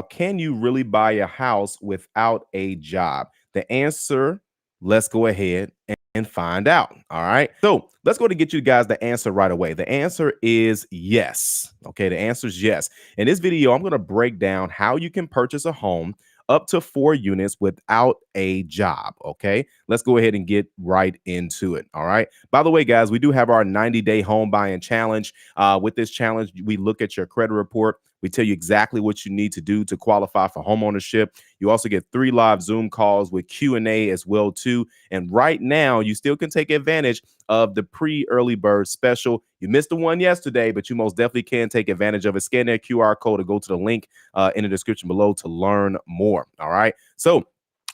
can you really buy a house without a job? The answer, let's go ahead and find out. All right. So let's go to get you guys the answer right away. The answer is yes. Okay. The answer is yes. In this video, I'm going to break down how you can purchase a home up to 4 units without a job. Okay. Let's go ahead and get right into it. All right. By the way, guys, we do have our 90-day home buying challenge. With this challenge, we look at your credit report. We tell you exactly what you need to do to qualify for homeownership. You also get 3 live Zoom calls with Q&A as well too. And right now, you still can take advantage of the pre-early bird special. You missed the one yesterday, but you most definitely can take advantage of it. Scan that QR code or go to the link in the description below to learn more. All right. So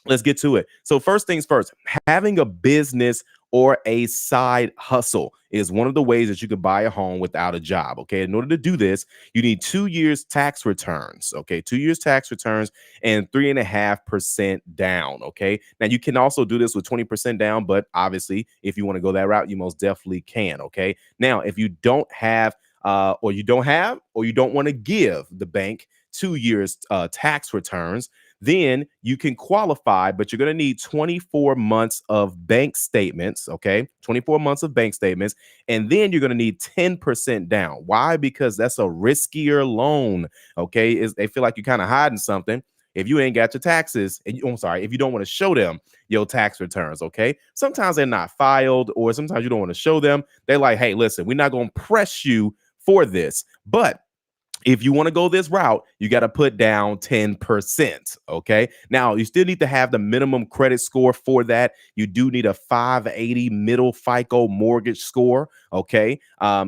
let's get to it. So first things first, having a business or a side hustle is one of the ways that you could buy a home without a job. Okay. In order to do this, you need 2 years tax returns. Okay. 2 years tax returns and 3.5% down. Okay. Now you can also do this with 20% down, but obviously if you want to go that route, you most definitely can. Okay. Now, if you don't have or you don't want to give the bank 2 years tax returns, then you can qualify, but you're going to need 24 months of bank statements. Okay. 24 months of bank statements. And then you're going to need 10% down. Why? Because that's a riskier loan. Okay. They feel like you're kind of hiding something if you ain't got your taxes. And if you don't want to show them your tax returns. Okay. Sometimes they're not filed, or sometimes you don't want to show them. They're like, hey, listen, we're not going to press you for this. But if you want to go this route, you got to put down 10%. Okay. Now, you still need to have the minimum credit score for that. You do need a 580 middle FICO mortgage score. Okay.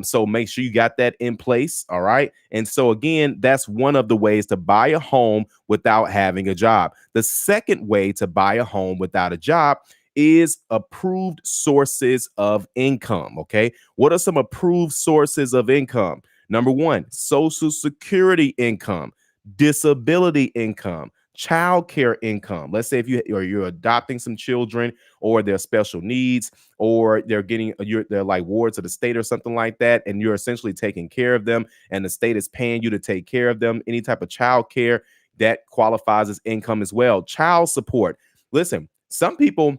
So make sure you got that in place. All right. And so, again, that's one of the ways to buy a home without having a job. The second way to buy a home without a job is approved sources of income. Okay. What are some approved sources of income? Number one, Social Security income, disability income, child care income. Let's say if you're adopting some children, or they're special needs, or they're like wards of the state or something like that, and you're essentially taking care of them, and the state is paying you to take care of them. Any type of child care that qualifies as income as well. Child support. Listen, some people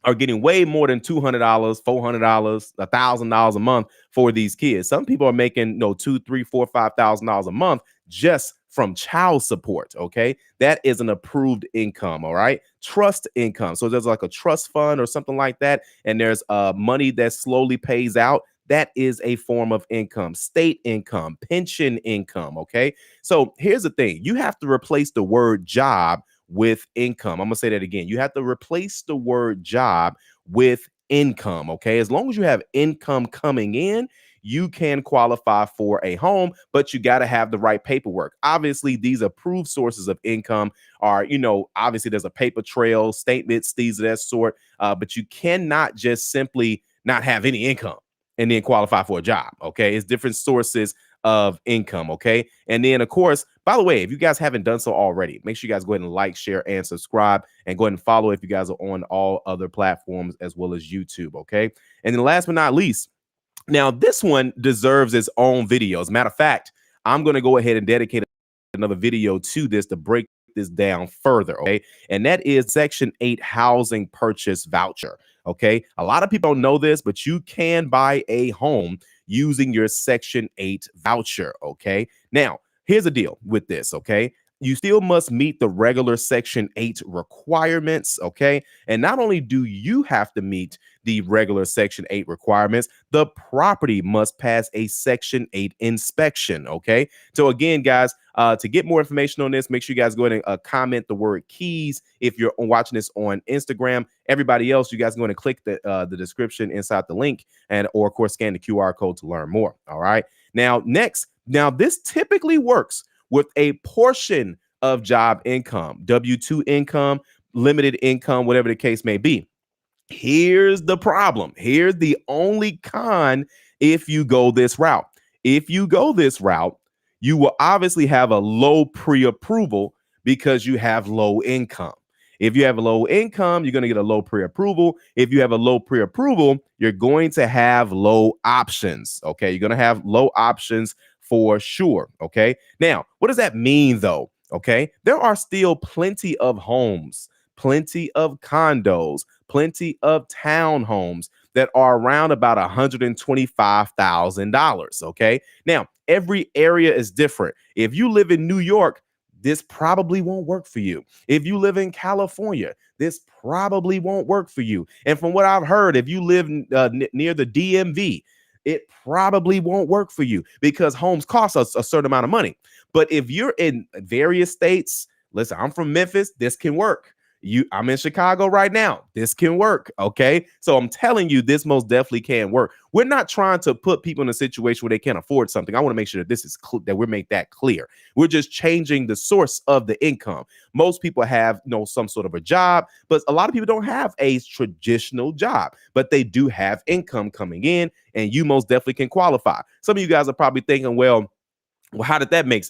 are getting way more than $200, $400, $1,000 a month for these kids. Some people are making $2,000, $3,000, $4,000, $5,000 a month just from child support. Okay, that is an approved income. All right, trust income. So there's like a trust fund or something like that, and there's money that slowly pays out. That is a form of income. State income, pension income. Okay, so here's the thing: you have to replace the word job with income. I'm gonna say that again. You have to replace the word job with income. Okay. As long as you have income coming in, you can qualify for a home, but you got to have the right paperwork. Obviously, these approved sources of income are, obviously there's a paper trail, statements, these of that sort. But you cannot just simply not have any income and then qualify for a job. Okay. It's different sources of income. Okay. And then, of course, by the way, if you guys haven't done so already, make sure you guys go ahead and like, share, and subscribe, and go ahead and follow if you guys are on all other platforms as well as YouTube. Okay. And then last but not least, now this one deserves its own video. As a matter of fact, I'm going to go ahead and dedicate another video to this to break this down further. Okay. And that is Section 8 housing purchase voucher. Okay. A lot of people don't know this, but you can buy a home using your Section 8 voucher. Okay. Now, here's the deal with this. Okay. You still must meet the regular Section 8 requirements. Okay. And not only do you have to meet the regular Section 8 requirements, the property must pass a Section 8 inspection. Okay. So again, guys, to get more information on this, make sure you guys go ahead and comment the word keys if you're watching this on Instagram. Everybody else, you guys go ahead and click the description inside the link, or of course, scan the QR code to learn more. All right. Now, this typically works with a portion of job income, W-2 income, limited income, whatever the case may be. Here's the problem. Here's the only con if you go this route. If you go this route, you will obviously have a low pre-approval because you have low income. If you have a low income, you're going to get a low pre-approval. If you have a low pre-approval, you're going to have low options. Okay, you're going to have low options for sure. Okay, now, what does that mean though? Okay. There are still plenty of homes, plenty of condos, plenty of townhomes that are around about $125,000. Okay. Now, every area is different. If you live in New York, this probably won't work for you. If you live in California, this probably won't work for you. And from what I've heard, if you live near the DMV, it probably won't work for you because homes cost us a certain amount of money. But if you're in various states, listen, I'm from Memphis, this can work. I'm in Chicago right now. This can work. Okay. So I'm telling you, this most definitely can work. We're not trying to put people in a situation where they can't afford something. I want to make sure that this is that we make that clear. We're just changing the source of the income. Most people have some sort of a job, but a lot of people don't have a traditional job, but they do have income coming in, and you most definitely can qualify. Some of you guys are probably thinking, well, how does that make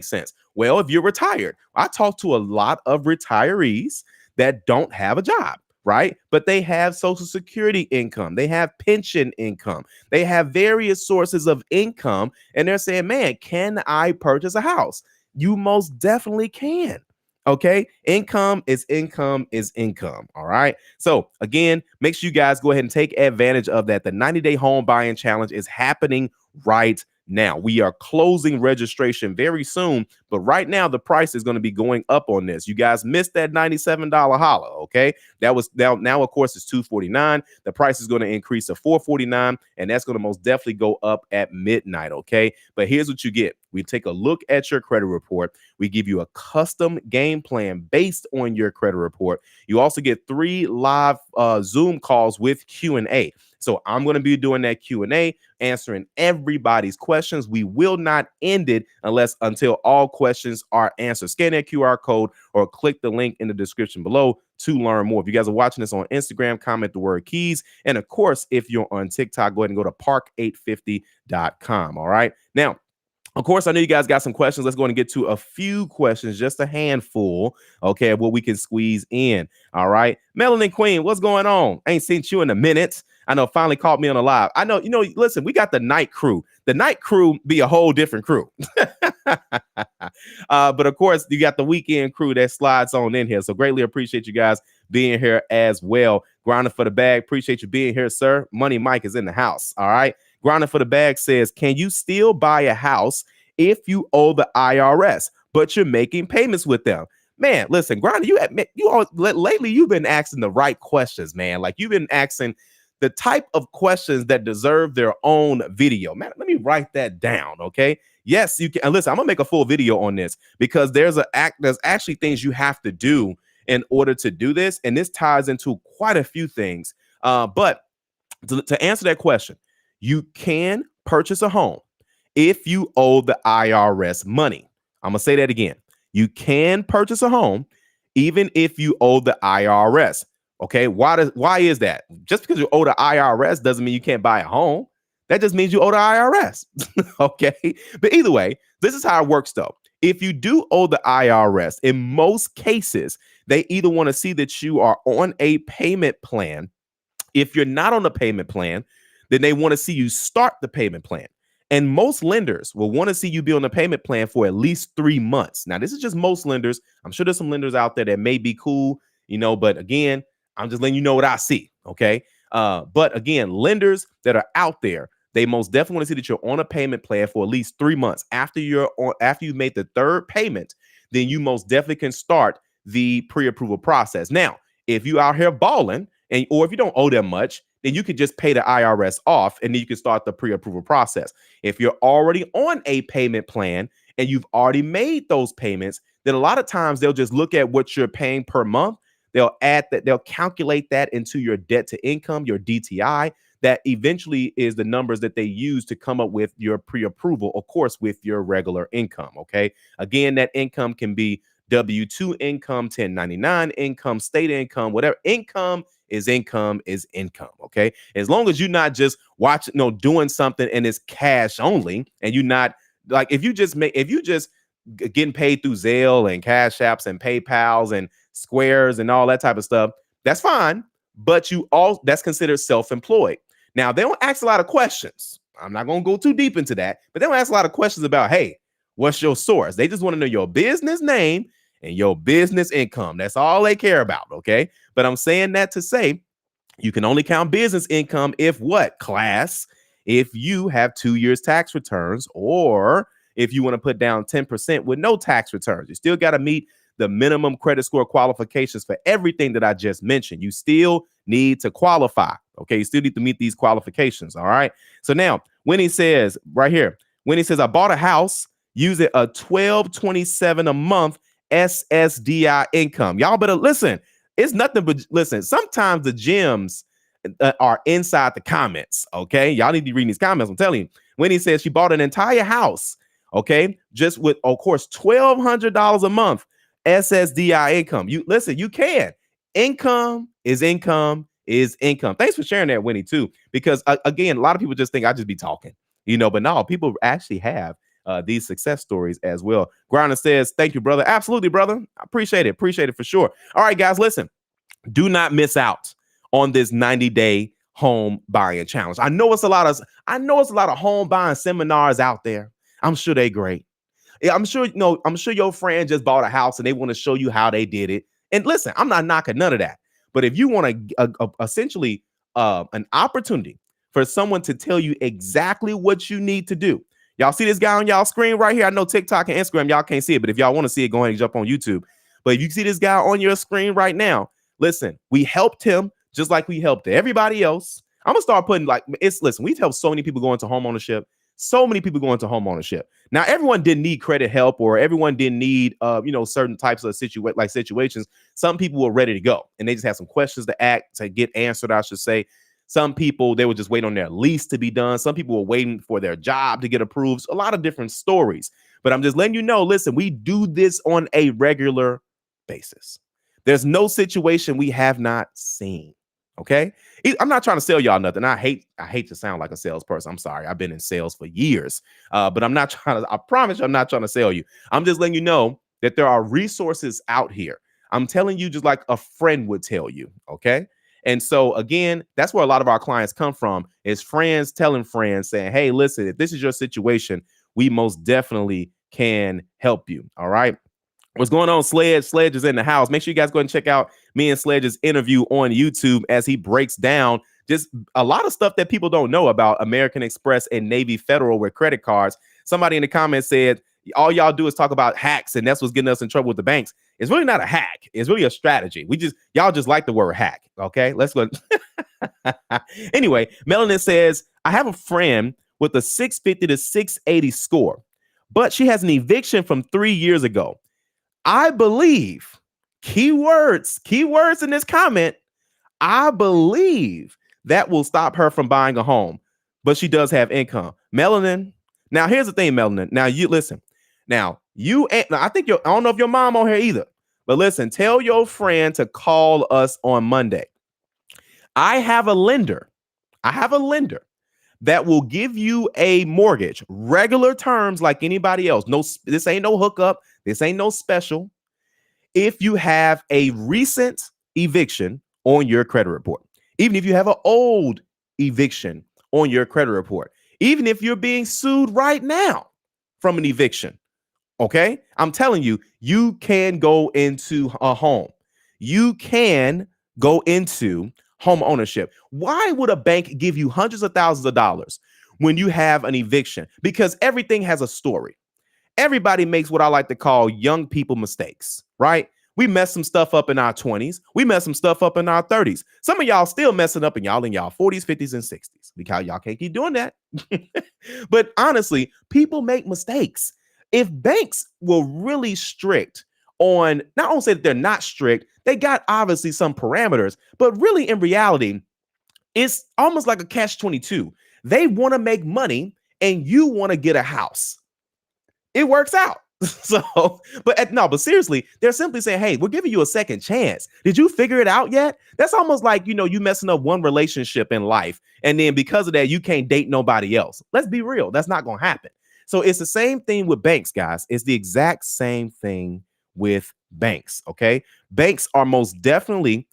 sense? Well, if you're retired, I talk to a lot of retirees that don't have a job, right? But they have Social Security income, they have pension income, they have various sources of income, and they're saying, man, can I purchase a house? You most definitely can. Okay, income is income is income. All right. So again, make sure you guys go ahead and take advantage of that. The 90-day home buying challenge is happening right now. We are closing registration very soon, but right now the price is going to be going up on this. You guys missed that $97 holla. Okay, that was now of course it's $249. The price is going to increase to $449, and that's going to most definitely go up at midnight. Okay, but here's what you get. We take a look at your credit report. We give you a custom game plan based on your credit report. You also get 3 live Zoom calls with Q&A. So I'm going to be doing that Q&A, answering everybody's questions. We will not end it until all questions are answered. Scan that QR code or click the link in the description below to learn more. If you guys are watching this on Instagram, comment the word keys. And of course, if you're on TikTok, go ahead and go to park850.com. All right. Now, of course, I know you guys got some questions. Let's go and get to a few questions, just a handful, okay, of what we can squeeze in. All right. Melanin Queen, what's going on? I ain't seen you in a minute. I know, finally caught me on a live. I know, listen, we got the night crew. The night crew be a whole different crew. But of course, you got the weekend crew that slides on in here. So greatly appreciate you guys being here as well. Grinding for the bag. Appreciate you being here, sir. Money Mike is in the house. All right. Grinding for the bag says, can you still buy a house if you owe the IRS, but you're making payments with them? Man, listen, Grinder, lately you've been asking the right questions, man. Like you've been asking the type of questions that deserve their own video. Man, let me write that down, okay? Yes, you can. And listen, I'm gonna make a full video on this because there's actually things you have to do in order to do this, and this ties into quite a few things. But to answer that question, you can purchase a home if you owe the IRS money. I'm going to say that again. You can purchase a home even if you owe the IRS. Okay. Why is that? Just because you owe the IRS doesn't mean you can't buy a home. That just means you owe the IRS. Okay. But either way, this is how it works though. If you do owe the IRS, in most cases, they either want to see that you are on a payment plan. If you're not on a payment plan, then they want to see you start the payment plan. And most lenders will want to see you be on the payment plan for at least 3 months. Now, this is just most lenders. I'm sure there's some lenders out there that may be cool, but again, I'm just letting you know what I see. Okay. But again, lenders that are out there, they most definitely want to see that you're on a payment plan for at least 3 months. After you've made the third payment, then you most definitely can start the pre-approval process. Now, if you out here balling, or if you don't owe them much, then you could just pay the IRS off and then you can start the pre-approval process. If you're already on a payment plan and you've already made those payments, then a lot of times they'll just look at what you're paying per month. They'll calculate that into your debt to income, your DTI. That eventually is the numbers that they use to come up with your pre-approval, of course, with your regular income. Okay. Again, that income can be W-2 income, 1099 income, state income, whatever. Income is income is income. Okay. As long as you're not just doing something and it's cash only, and you're not like, if you just getting paid through Zelle and Cash Apps and PayPals and Squares and all that type of stuff, that's fine. But that's considered self-employed. Now, they don't ask a lot of questions. I'm not going to go too deep into that, but they don't ask a lot of questions about, hey, What's your source? They just want to know your business name and your business income. That's all they care about. Okay. But I'm saying that to say you can only count business income if what, class? If you have 2 years tax returns, or if you want to put down 10% with no tax returns. You still got to meet the minimum credit score qualifications for everything that I just mentioned. You still need to qualify. Okay. You still need to meet these qualifications. All right. So now when he says right here, when he says, I bought a house using a 1227 a month SSDI income. Y'all better listen. It's nothing but listen. Sometimes the gems are inside the comments. Okay. Y'all need to read these comments. I'm telling you, when he says she bought an entire house, okay, just with, of course, $1,200 a month SSDI income. You listen, you can. Income is income is income. Thanks for sharing that, Winnie, too, because again, a lot of people just think I just be talking, but no, people actually have these success stories as well. Grinder says, thank you, brother. Absolutely, brother. I appreciate it. Appreciate it for sure. All right, guys, listen, do not miss out on this 90-day home buying challenge. I know it's a lot of home buying seminars out there. I'm sure they're great. I'm sure, I'm sure your friend just bought a house and they want to show you how they did it. And listen, I'm not knocking none of that. But if you want essentially an opportunity for someone to tell you exactly what you need to do. Y'all see this guy on y'all screen right here? I know TikTok and Instagram, y'all can't see it, but if y'all want to see it, go ahead and jump on YouTube. But if you see this guy on your screen right now, listen, we helped him just like we helped everybody else. I'm gonna start putting listen, we've helped so many people go into homeownership. So many people go into homeownership. Now, everyone didn't need credit help, or everyone didn't need, certain types of situations. Some people were ready to go, and they just had some questions to get answered, I should say. Some people, they would just wait on their lease to be done. Some people were waiting for their job to get approved. A lot of different stories. But I'm just letting you know, listen, we do this on a regular basis. There's no situation we have not seen. Okay. I'm not trying to sell y'all nothing. I hate to sound like a salesperson. I'm sorry. I've been in sales for years. But I promise you, I'm not trying to sell you. I'm just letting you know that there are resources out here. I'm telling you just like a friend would tell you. Okay. And so again, that's where a lot of our clients come from, is friends telling friends saying, hey, listen, if this is your situation, we most definitely can help you. All right. What's going on, Sledge? Sledge is in the house. Make sure you guys go ahead and check out me and Sledge's interview on YouTube as he breaks down just a lot of stuff that people don't know about American Express and Navy Federal with credit cards. Somebody in the comments said, all y'all do is talk about hacks, and that's what's getting us in trouble with the banks. It's really not a hack. It's really a strategy. Y'all just like the word hack. Okay, let's go. Anyway, Melanin says, I have a friend with a 650 to 680 score, but she has an eviction from 3 years ago. I believe, keywords in this comment, I believe that will stop her from buying a home, but she does have income. Melanin, now here's the thing, Melanin. Now you listen. Now I think I don't know if your mom on here either, but listen, tell your friend to call us on Monday. I have a lender that will give you a mortgage, regular terms like anybody else. No, this ain't no hookup. This ain't no special. If you have a recent eviction on your credit report, even if you have an old eviction on your credit report, even if you're being sued right now from an eviction, okay? I'm telling you, you can go into a home. You can go into home ownership. Why would a bank give you hundreds of thousands of dollars when you have an eviction? Because everything has a story. Everybody makes what I like to call young people mistakes, right? We mess some stuff up in our 20s. We mess some stuff up in our 30s. Some of y'all still messing up in y'all 40s, 50s, and 60s. Because y'all can't keep doing that. But honestly, people make mistakes. If banks were really strict on, not only say that they're not strict, they got obviously some parameters, but really in reality, it's almost like a catch-22. They want to make money and you want to get a house. It works out. But seriously, they're simply saying, hey, we're giving you a second chance. Did you figure it out yet? That's almost like, you messing up one relationship in life. And then because of that, you can't date nobody else. Let's be real. That's not going to happen. So it's the same thing with banks, guys. It's the exact same thing with banks. Okay. Banks are most definitely,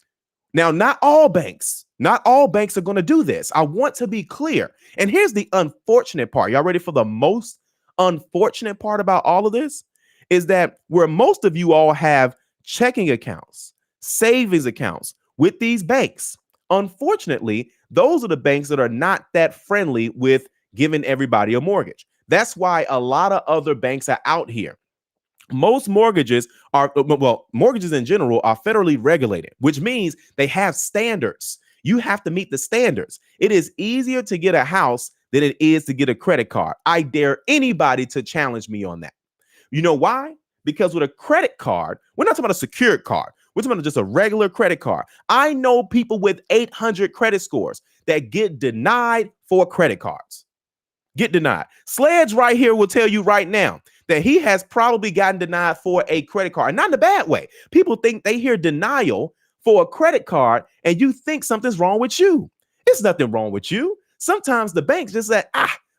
now, not all banks are going to do this. I want to be clear. And here's the unfortunate part. Y'all ready for the most unfortunate part about all of this is that where most of you all have checking accounts, savings accounts with these banks, unfortunately, those are the banks that are not that friendly with giving everybody a mortgage. That's why a lot of other banks are out here. Most mortgages are, well, mortgages in general are federally regulated, which means they have standards. You have to meet the standards. It is easier to get a house than it is to get a credit card. I dare anybody to challenge me on that. You know why? Because with a credit card, we're not talking about a secured card. We're talking about just a regular credit card. I know people with 800 credit scores that get denied for credit cards. Get denied. Sledge right here will tell you right now that he has probably gotten denied for a credit card. Not in a bad way. People think they hear denial for a credit card and you think something's wrong with you. It's nothing wrong with you. Sometimes the banks just say,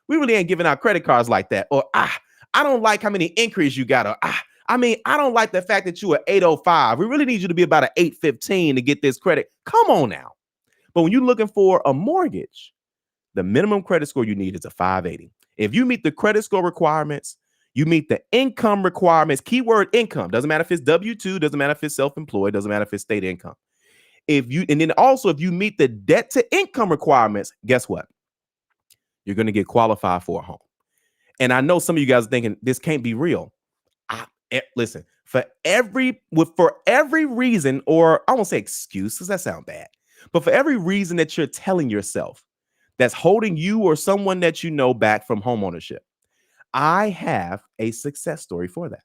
we really ain't giving out credit cards like that. Or, I don't like how many inquiries you got. Or, I don't like the fact that you are 805. We really need you to be about an 815 to get this credit. Come on now. But when you're looking for a mortgage, the minimum credit score you need is a 580. If you meet the credit score requirements, you meet the income requirements, keyword income. Doesn't matter if it's W-2, doesn't matter if it's self-employed, doesn't matter if it's state income. And then also if you meet the debt to income requirements, guess what? You're going to get qualified for a home. And I know some of you guys are thinking this can't be real. Listen, for every reason, or I won't say excuse because that sounds bad, but for every reason that you're telling yourself that's holding you or someone that you know back from homeownership, I have a success story for that.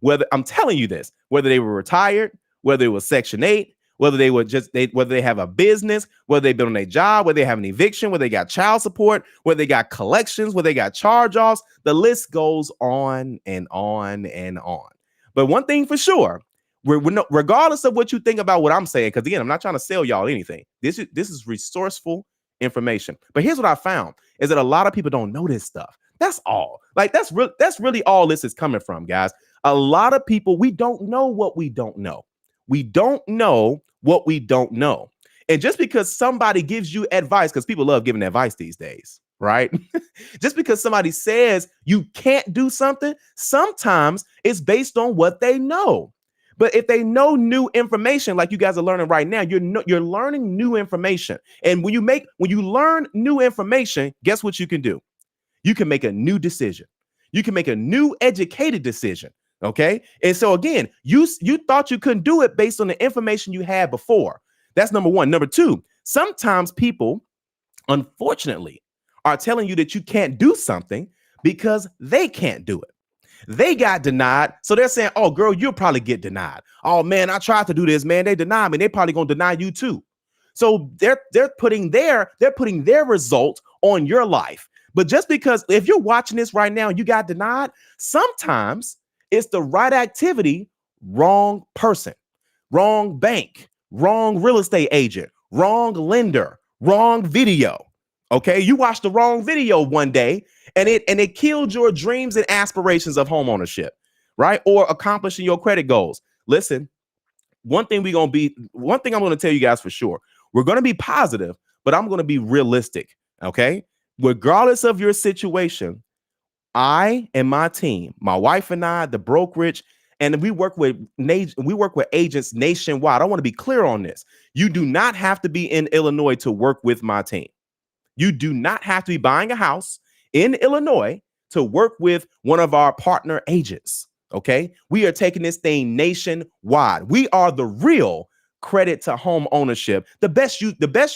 Whether I'm telling you this, whether they were retired, whether it was Section 8, whether they were whether they have a business, whether they've been on a job, whether they have an eviction, whether they got child support, whether they got collections, whether they got charge-offs, the list goes on and on and on. But one thing for sure, regardless of what you think about what I'm saying, because again, I'm not trying to sell y'all anything. This is resourceful information. But here's what I found is that a lot of people don't know this stuff. That's all. Like that's really all this is coming from, guys. A lot of people, we don't know what we don't know. We don't know what we don't know. And just because somebody gives you advice, because people love giving advice these days, right? Just because somebody says you can't do something, sometimes it's based on what they know. But if they know new information, like you guys are learning right now, you're learning new information. And when you learn new information, guess what you can do? You can make a new decision. You can make a new educated decision. Okay. And so again, you thought you couldn't do it based on the information you had before. That's number one. Number two, sometimes people, unfortunately, are telling you that you can't do something because they can't do it. They got denied. So they're saying, oh, girl, you'll probably get denied. Oh, man, I tried to do this, man. They denied me. They probably going to deny you too. So they're putting their result on your life. But just because if you're watching this right now, you got denied, sometimes it's the right activity, wrong person, wrong bank, wrong real estate agent, wrong lender, wrong video. Okay, you watched the wrong video one day and it killed your dreams and aspirations of home ownership, right? Or accomplishing your credit goals. Listen, one thing I'm going to tell you guys for sure. We're going to be positive, but I'm going to be realistic. Okay, regardless of your situation, I and my team, my wife and I, the brokerage, and we work with agents nationwide. I want to be clear on this. You do not have to be in Illinois to work with my team. You do not have to be buying a house in Illinois to work with one of our partner agents. Okay, we are taking this thing nationwide. We are the real credit to home ownership, the best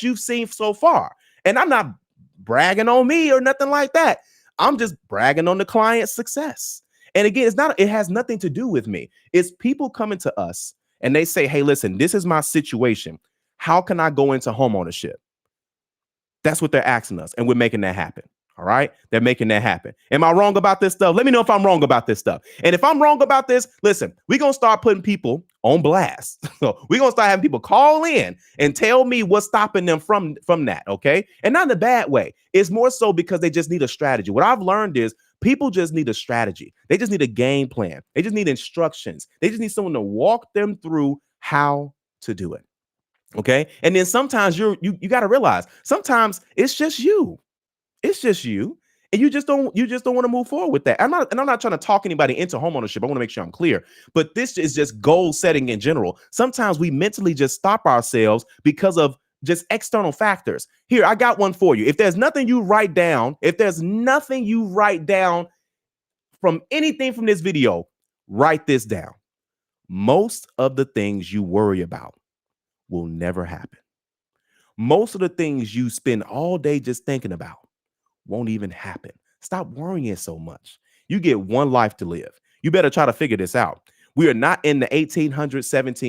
you've seen so far. And I'm not bragging on me or nothing like that. I'm just bragging on the client's success. And again, it has nothing to do with me. It's people coming to us and they say, hey, listen, this is my situation. How can I go into home ownership? That's what they're asking us. And we're making that happen. All right. They're making that happen. Am I wrong about this stuff? Let me know if I'm wrong about this stuff. And if I'm wrong about this, listen, we're going to start putting people on blast. So we're going to start having people call in and tell me what's stopping them from that. OK, and not in a bad way. It's more so because they just need a strategy. What I've learned is people just need a strategy. They just need a game plan. They just need instructions. They just need someone to walk them through how to do it. OK, and then sometimes you got to realize sometimes it's just you. It's just you. And you just don't want to move forward with that. I'm not trying to talk anybody into homeownership. I want to make sure I'm clear. But this is just goal setting in general. Sometimes we mentally just stop ourselves because of just external factors. Here, I got one for you. If there's nothing you write down, from anything from this video, write this down. Most of the things you worry about will never happen. Most of the things you spend all day just thinking about won't even happen. Stop worrying so much. You get one life to live. You better try to figure this out. We are not in the 1800s,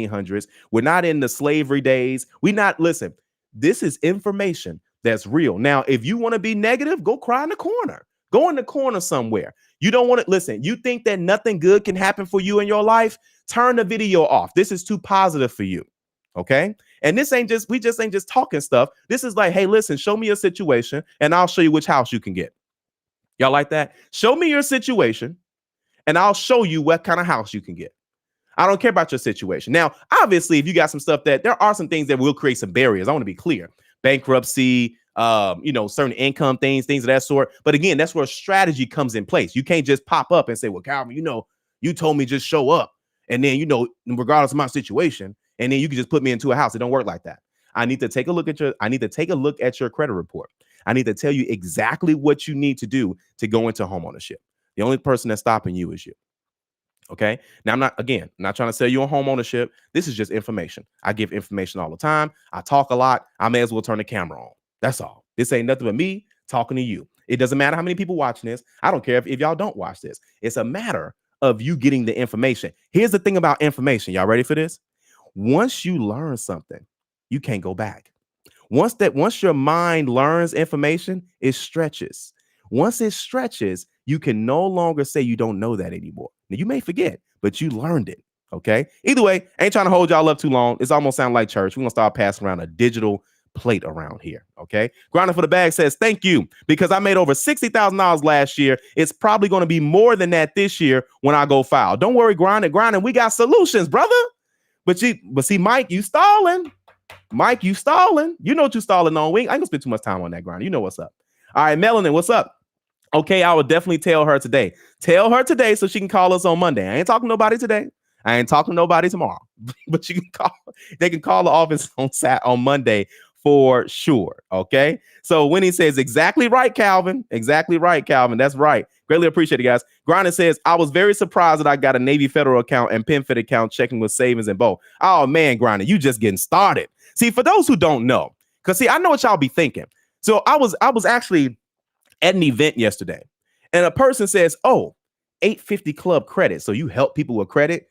1700s. We're not in the slavery days. Listen, this is information that's real. Now, if you want to be negative, go cry in the corner. Go in the corner somewhere. You don't want to listen. You think that nothing good can happen for you in your life? Turn the video off. This is too positive for you. Okay. And we just ain't just talking stuff. This is like, hey, listen, show me a situation and I'll show you which house you can get. Y'all like that? Show me your situation and I'll show you what kind of house you can get. I don't care about your situation. Now, obviously, if you got some stuff there are some things that will create some barriers. I want to be clear. Bankruptcy, certain income things of that sort. But again, that's where strategy comes in place. You can't just pop up and say, well, Calvin, you told me just show up. And then, regardless of my situation, and then you can just put me into a house. It don't work like that. I need to take a look at your credit report. I need to tell you exactly what you need to do to go into homeownership. The only person that's stopping you is you. Okay. Now, I'm not trying to sell you on homeownership. This is just information. I give information all the time. I talk a lot. I may as well turn the camera on. That's all. This ain't nothing but me talking to you. It doesn't matter how many people watching this. I don't care if y'all don't watch this. It's a matter of you getting the information. Here's the thing about information. Y'all ready for this? Once you learn something, you can't go back. Once your mind learns information, it stretches. Once it stretches, you can no longer say you don't know that anymore. Now, you may forget, but you learned it. Okay. Either way, I ain't trying to hold y'all up too long. It's almost sound like church. We're gonna start passing around a digital plate around here. Okay. Grinding for the Bag says, thank you, because I made over $60,000 last year. It's probably going to be more than that this year when I go file. Don't worry, grinding. We got solutions, brother. But see, Mike, you stalling. You know what you stalling on. I ain't gonna spend too much time on that grind. You know what's up. All right, Melanin, what's up? Okay, I will definitely tell her today. Tell her today so she can call us on Monday. I ain't talking to nobody today. I ain't talking to nobody tomorrow. But you can call. They can call the office on Monday for sure. Okay. So Winnie says, exactly right, Calvin. Exactly right, Calvin. That's right. Greatly appreciate it, guys. Grinding says, I was very surprised that I got a Navy Federal account and PenFed account checking with savings and both. Oh man, Grinding, you just getting started. See, for those who don't know, because I know what y'all be thinking. So I was actually at an event yesterday, and a person says, "Oh, 850 club credit. So you help people with credit."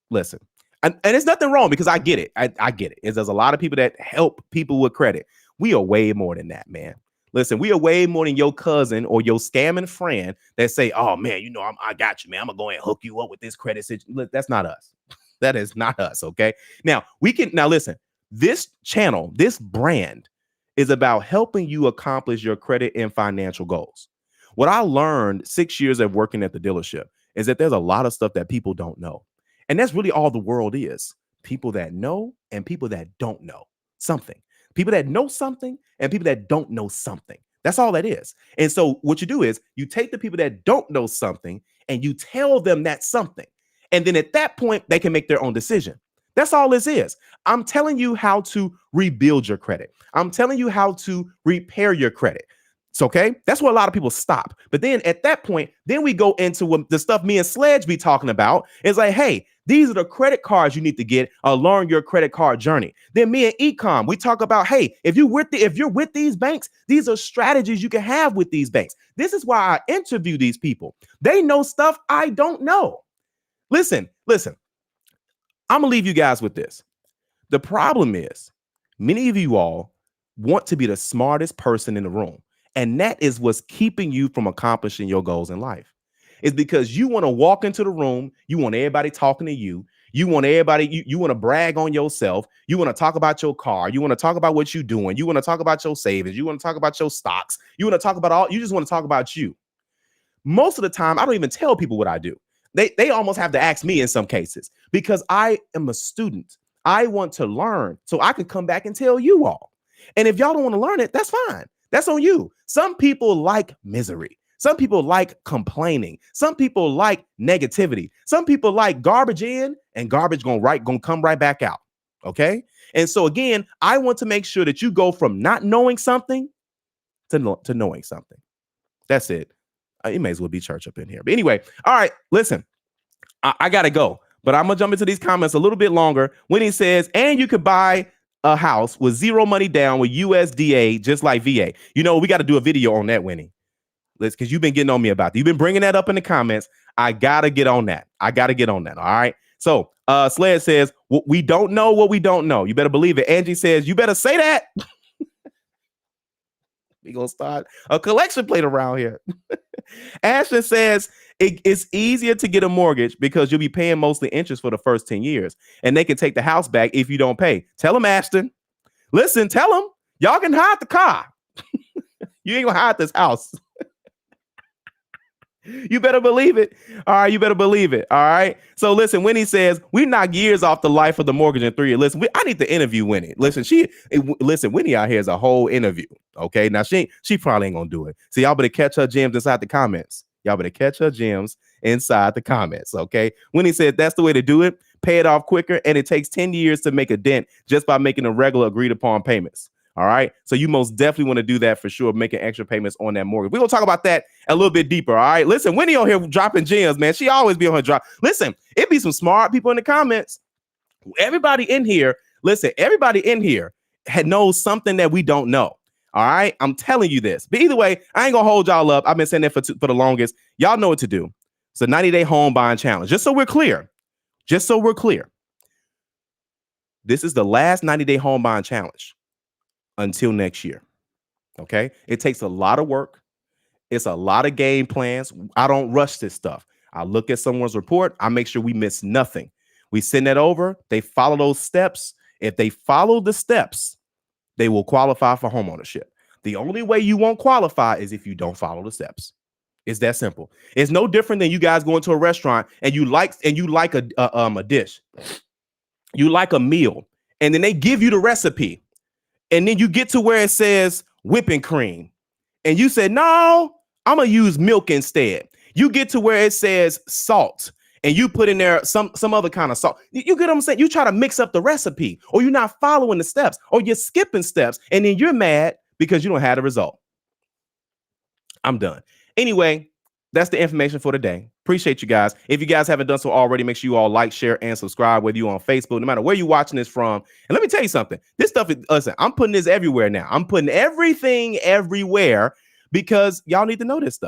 Listen, and there's nothing wrong, because I get it. I get it. There's a lot of people that help people with credit. We are way more than that, man. Listen, we are way more than your cousin or your scamming friend that say, "Oh man, I got you, man. I'm gonna go ahead and hook you up with this credit situation." Look, that's not us. That is not us. Okay. Now listen. This channel, this brand is about helping you accomplish your credit and financial goals. What I learned 6 years of working at the dealership is that there's a lot of stuff that people don't know. And that's really all the world is. People that know and people that don't know something. People that know something and people that don't know something. That's all that is. And so what you do is you take the people that don't know something and you tell them that something. And then at that point, they can make their own decision. That's all this is. I'm telling you how to rebuild your credit. I'm telling you how to repair your credit. It's okay. That's where a lot of people stop. But then at that point, then we go into what the stuff me and Sledge be talking about. It's like, hey, these are the credit cards you need to get or learn your credit card journey. Then me and Ecom, we talk about, hey, if you're with these banks, these are strategies you can have with these banks. This is why I interview these people. They know stuff I don't know. Listen. I'm going to leave you guys with this. The problem is many of you all want to be the smartest person in the room. And that is what's keeping you from accomplishing your goals in life. It's because you want to walk into the room. You want everybody talking to you. You want everybody, you want to brag on yourself. You want to talk about your car. You want to talk about what you're doing. You want to talk about your savings. You want to talk about your stocks. You want to talk about you just want to talk about you. Most of the time, I don't even tell people what I do. They almost have to ask me in some cases, because I am a student. I want to learn so I could come back and tell you all. And if y'all don't want to learn it, that's fine. That's on you. Some people like misery. Some people like complaining. Some people like negativity. Some people like garbage in and garbage gonna come right back out. Okay. And so again, I want to make sure that you go from not knowing something to knowing something. That's it. You may as well be church up in here. But anyway, all right, listen, I gotta go, but I'm gonna jump into these comments a little bit longer when he says, and you could buy a house with zero money down with USDA, just like VA. You know, we got to do a video on that, Winnie. Let's, because you've been getting on me about that. You've been bringing that up in the comments. I gotta get on that. All right. So Sled says, we don't know what we don't know. You better believe it. Angie says, you better say that. We gonna start a collection plate around here. Ashton says it's easier to get a mortgage because you'll be paying mostly interest for the first 10 years, and they can take the house back if you don't pay. Tell them, Ashton. Listen, tell them y'all can hide the car. You ain't gonna hide this house. You better believe it. All right, you better believe it. All right. So listen, Winnie says we knock years off the life of the mortgage in 3 years. Listen, I need to interview Winnie. Listen, Winnie out here is a whole interview. Okay. Now she probably ain't gonna do it. So y'all better catch her gems inside the comments. Okay. Winnie said that's the way to do it. Pay it off quicker, and it takes 10 years to make a dent just by making the regular agreed upon payments. All right. So you most definitely want to do that for sure. Making extra payments on that mortgage. We're going to talk about that a little bit deeper. All right. Listen, Winnie on here dropping gems, man. She always be on her drop. Listen, it be some smart people in the comments. Everybody in here, listen, everybody in here knows something that we don't know. All right. I'm telling you this. But either way, I ain't going to hold y'all up. I've been saying that for the longest. Y'all know what to do. It's a 90-day home buying challenge. Just so we're clear. This is the last 90-day home buying challenge until next year. Okay. It takes a lot of work. It's a lot of game plans. I don't rush this stuff. I look at someone's report. I make sure we miss nothing. We send that over. They follow those steps. If they follow the steps, they will qualify for homeownership. The only way you won't qualify is if you don't follow the steps. It's that simple. It's no different than you guys going to a restaurant and you like a dish. You like a meal, and then they give you the recipe. And then you get to where it says whipping cream. And you said, no, I'm going to use milk instead. You get to where it says salt. And you put in there some other kind of salt. You get what I'm saying? You try to mix up the recipe, or you're not following the steps, or you're skipping steps. And then you're mad because you don't have the result. I'm done. Anyway, that's the information for today. Appreciate you guys. If you guys haven't done so already, make sure you all like, share, and subscribe, whether you're on Facebook, no matter where you're watching this from. And let me tell you something. This stuff is, listen, I'm putting this everywhere now. I'm putting everything everywhere because y'all need to know this stuff.